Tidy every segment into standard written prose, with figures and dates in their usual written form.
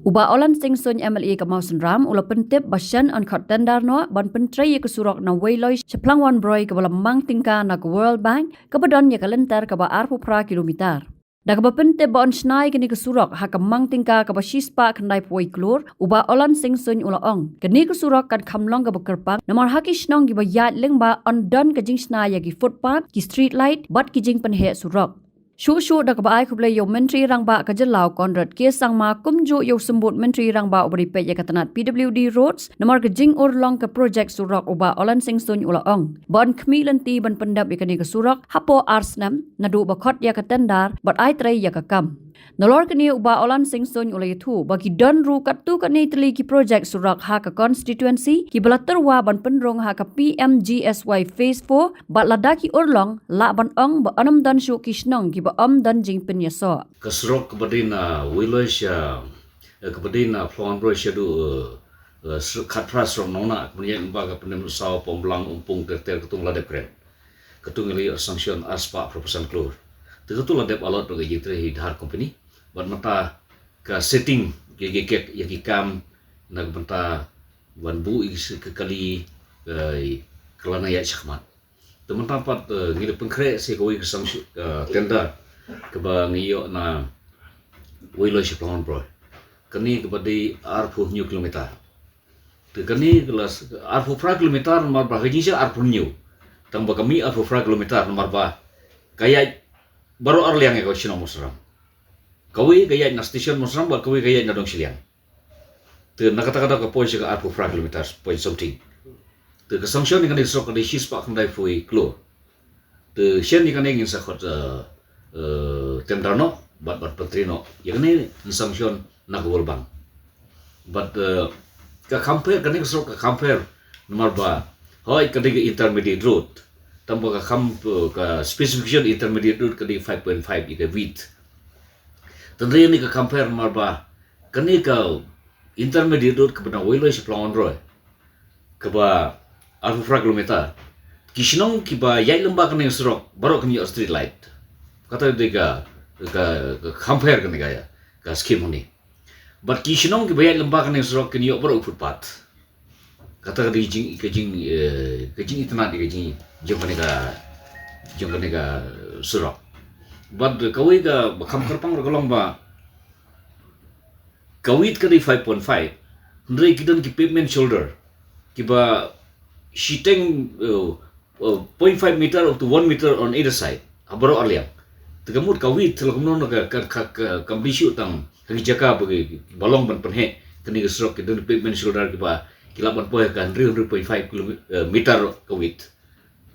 Uba olan sing sun MLA ka Mausan Ram ula pentip basyan an khat tendar no ban pentrai ka surok na wailoi chaplang wan broi ka balamang tingka na ka World Bank ka badon ya kalentar ka ba arpu pra kilometer. Da ka pentip ba on snai kini ka surok ha ka mang tingka ka ba shispa khandai poi klur uba olan sing sun ula ong. Kini ka surok kan khamlong ka ba kerpang namar hakish nong ki ba yat leng ba on don ka jing snai ya ki footpath ki street light bat ki jing penhe surok. Shu da ka ba ai khuble yo menteri rangba ka jelau Conrad ke sangma kumju yo sembut menteri rangba ubri pe ya katanat PWD roads namar ka jing urlong ka project surok uba olan sing sun ula ong bon khmilan ti ban pendap ikani ka surok hapo arsnam nadu ba khot ya ka tendar bat ai trai ya ka kam nolor kani uba olan sing sun ula yathu bagi don ru katu kani tli ki project surak ha ka constituency ki balaterwa ban penrong ha ka PMGSY phase 4 bat ladaki urlong la ban ong ba anam dan shu kishnong ki ba am dan jing pen yaso kasrok kabadina wilasha kabadina flon brosha du khatras rom nona kemudian baga penem saw pomblang umpung terter ketung ladep kren ketung li sanction aspa proposal klur ketung ladep alot bagi jitre hidhar company ban mata ka setting gegek yaki kam nag mata ban bu is ke kali kelana ya syakmat teman tempat ngile pengkre se koi ke sanction tender ke ba ngiyo na wilo syaplan bro kani kepada arfu new kilometer te kani kelas arfu fra kilometer nomor ba haji sya arfu new tamba kami arfu fra kilometer nomor ba kaya baru arliang ya kau sino musram kawi gaya na station musram ba kawi gaya na dong siliang te nakata-kata ka point ka arfu fra kilometer point something te ka sanction ni kan isok ka shis pa kan dai foi klo te shen ni kan ngin sa khot tendrano bat patrino yang ni sanction na World Bank but ka compare kan isok ka compare nomor ba hoi ka intermediate road tamba ka specification intermediate road ka 5.5 ika width tandri ni ka compare marba kani ka intermediate road ka bana wilo si plan roy ka ba alfu fra kilometer kishnong ki ba yai lamba kani surok baro kani street light kata de ka compare kani ga ka scheme ni but kishnong ki ba yai lamba kani surok kani baro footpath kata di jing itna di jing jong ka surok but kawai ka bakam kerpang rolong ba kawit ka di 5.5 ndre kidan ki pavement shoulder ki ba shiteng 0.5 meter up to 1 meter on either side abaro arliang tegamut kawit telkomno ka kambishu tang hagi jaka bagi balong ban penhe kani ka surok kidan pavement shoulder ki ba kilaban poe kan 3.5 meter kawit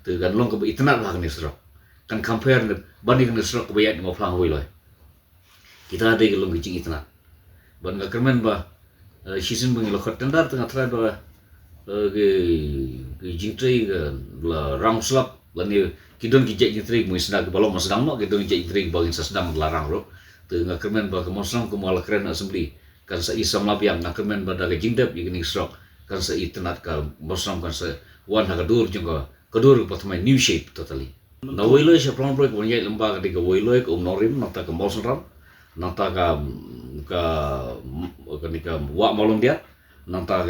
te kan long ka itna ba kani surok kan compare banding dengan serok kebayat di maflang hoi loy kita ada gelong gicing itna ban ga kermen ba season bang lo tendar tengah tra ba ge jingtrei la rang slap la ni kidon ki jingtrei mo isna ke balong masdang no kidon jingtrei bagin sasdang larang ro tengah kermen ba ke mosram ke mala kren assembly kan sa isam labiang na kermen ba da ge jingdep igini serok kan sa itnat ka mosram kan sa wan ha kadur jengka kadur patmai new shape totally na wilo siya plan break punya lembaga di wilo ke norim nata ke Mausan Ram nata ke wa malum dia nata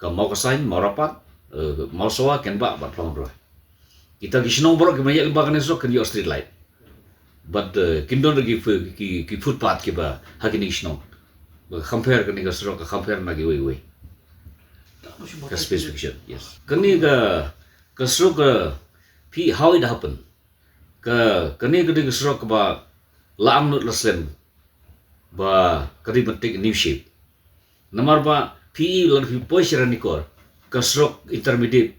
ke mau kesain mau rapat mau soa ken ba plan break kita kisnong bro ke banyak lembaga ni sok ke street light but kindon lagi ki footpath ke ba hakini kisnong compare ke ni ke sok compare lagi we ke specification yes kani ke sok how it happened kani kadi kesrok ba laang nut leslen ba kadi bentik new shape namar ba lan position nikor kesrok intermediate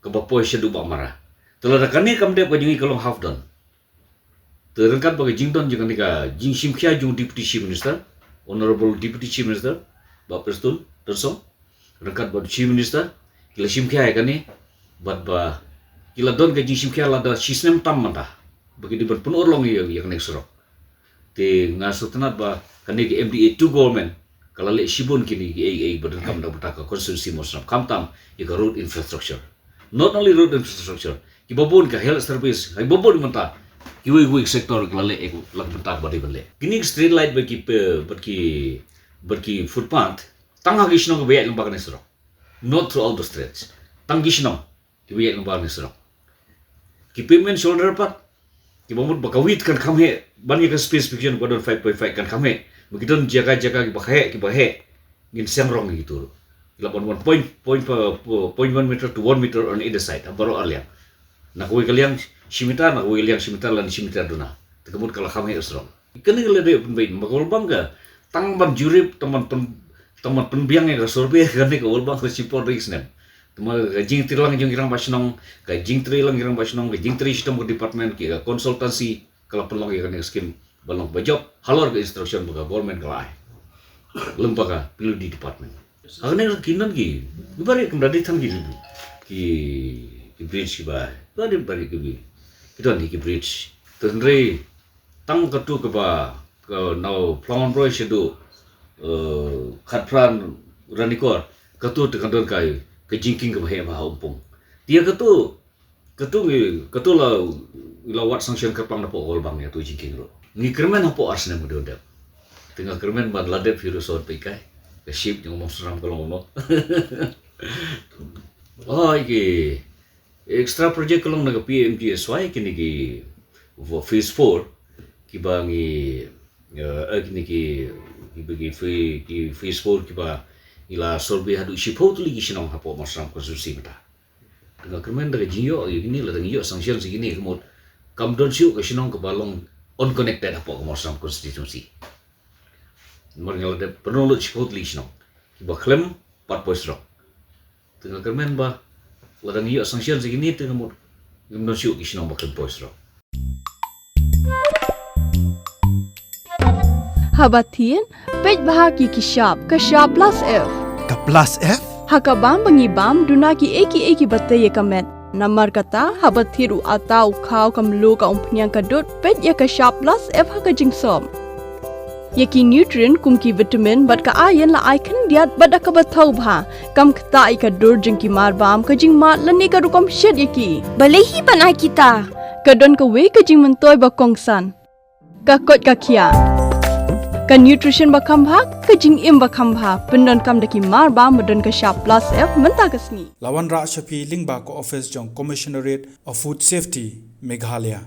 ke ba position du ba mara telada kani kamde ba jingi kalong half done terangkat ba jingdon jingan nika jing simkhya jung deputy chief minister honorable deputy chief minister ba prestun terso rangkat ba chief minister kila simkhya kani ba kila don gaji simkhya la da sisnem tam mata bagi di berpenur long yang next rock te ngasutnat ba kani ke MDA 2 government kala le shibun kini AA badan kam da butaka constituency mosram kamtam ika road infrastructure not only road infrastructure ki babon ka health service hai babon mata Kiwi sektor kelale ek lag bentak bari bale. Kini street light berki footpath tangha gisno ke bayat lembag nesro. Not through all the streets. Tang gisno ke bayat lembag nesro. Ki payment shoulder pat ki bomut bakawit kan khamhe bani ka specification kodon 5.5 kan khamhe. Begitu jaga-jaga ki bahe gin semrong gitu. 1.1 meter to 1 meter on either side. Baru aliang. Nak kuwi kaliang shimitar nak kuwi kaliang shimitar lan shimitar duna. Tekemut kala khamhe usrong. Kene lede penbain makol bangga. Tang ban jurip teman penbiang yang sorbe kane ka ulbang ka sipor risnem. Tuma jing tirlang jing irang basnong ka jing trilang irang basnong ka jing tri sistem department ki konsultansi kala pelong ya kane skim balong bajop halor ke instruction baga government kala ai. Lembaga pilu di department. Agane kinan ki bari kemdadi tham ki bridge ki ba. Bari ki kita ni ki bridge. Tenre tang katu ke ba ke now Plongon Roy shedu khatpran ranikor katu tekandon kai ke jingking ke bahe ba umpung. Dia katu la wat sanction ke pang na po bang ya tu jingking ro. Ni kermen hapo arsne mo dodap. Tengah kermen ban ladep virus or pikai. Ke ship yang ngomong seram kalau ngomong. Oh iki extra project kalong naga PMGSY kini ki phase 4 ki bangi kini ki bagi phase 4 ki ba ila solbe hadu shipo tu lagi sinong hapo masram konstruksi mata. Tengah kermen daga jiyo ini la jiyo sanction segini kemud kamdon siu ke sinong ke balong unconnected hapo masram konstitusi. Mereka ada penolong shipo tu lagi sinong. Ki ba klem 4 poisro. Tengah kermen ba ladang iyo sanction segini tengah mud kamdon siu ke sinong ba klem poisro. Habatin, pej bahaki ki shop plus F. Ka plus F? Hakabam bangibam duna ki eki batte ye kamet. Namar kata habathiru atau khau kamlu ka umpnyang kadut pej ya ka shop plus F haka jingsom. Yaki nutrient kum ki vitamin bat ka iron la icon diat bat ka bathau bha. Kam kta I ka dur jing ki mar bam ka jing mat lani ka rukom shed yaki. Balehi panai kita. Kadon ka we ka jing mentoy ba kongsan. Ka kot ka kia. Ka nutrition bakam bha ka jing im bakam bha pendon kam daki mar ba modon ka shop plus F menta kasni Lawan Ra Shafi Lingba ko office jong Commissionerate of Food Safety Meghalaya.